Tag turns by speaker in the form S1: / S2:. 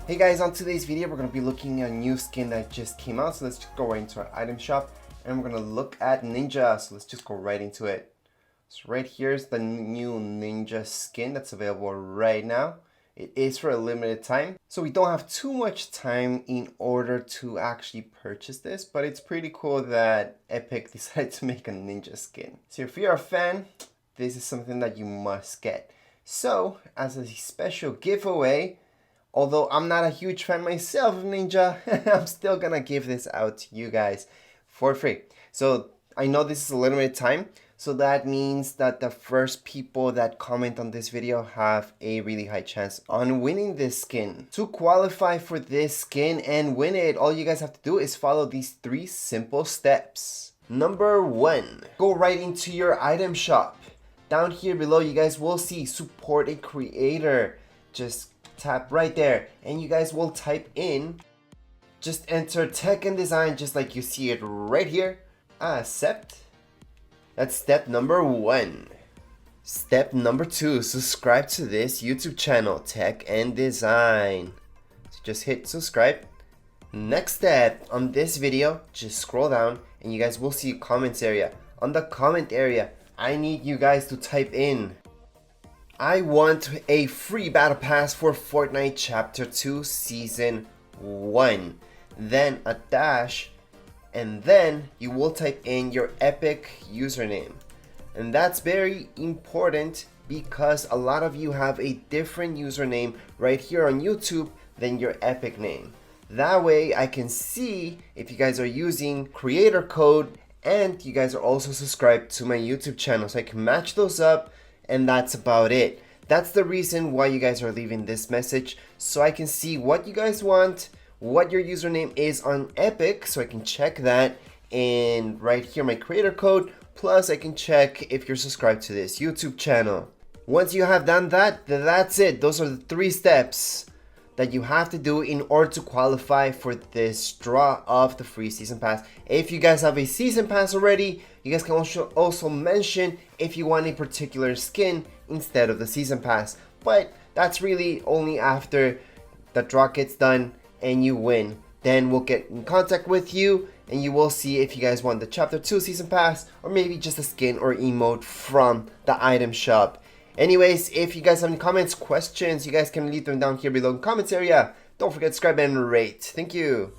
S1: Hey guys, on today's video we're going to be looking at a new skin that just came out, so let's just go right into our item shop and we're going to look at Ninja, so let's just go right into it. So right here's the new Ninja skin that's available right now. It is for a limited time, so we don't have too much time in order to actually purchase this, but it's pretty cool that Epic decided to make a Ninja skin. So if you're a fan, this is something that you must get. So as a special giveaway, although I'm not a huge fan myself of Ninja, I'm still gonna give this out to you guys for free. So I know this is a limited time, so that means that the first people that comment on this video have a really high chance on winning this skin. To qualify for this skin and win it, all you guys have to do is follow these 3 simple steps. Number 1, go right into your item shop. Down here below you guys will see support a creator. Just tap right there and you guys will type in, just enter tech and design just like you see it right here. Accept. That's step number 1. Step number 2, subscribe to this YouTube channel, Tech and Design. So just hit subscribe. Next step, on this video, just scroll down and you guys will see a comments area. On the comment area, I need you guys to type in, I want a free battle pass for Fortnite Chapter 2 Season 1. Then a dash, and then you will type in your Epic username. And that's very important because a lot of you have a different username right here on YouTube than your Epic name. That way I can see if you guys are using creator code and you guys are also subscribed to my YouTube channel, so I can match those up. And that's about it. That's the reason why you guys are leaving this message, so I can see what you guys want, what your username is on Epic, so I can check that, and right here my creator code, plus I can check if you're subscribed to this YouTube channel. Once you have done that, that's it. Those are the 3 steps that you have to do in order to qualify for this draw of the free season pass. If you guys have a season pass already, you guys can also mention if you want a particular skin instead of the season pass. But that's really only after the draw gets done and you win. Then we'll get in contact with you and you will see if you guys want the chapter 2 season pass or maybe just a skin or emote from the item shop. Anyways, if you guys have any comments, questions, you guys can leave them down here below in the comments area. Don't forget to subscribe and rate. Thank you.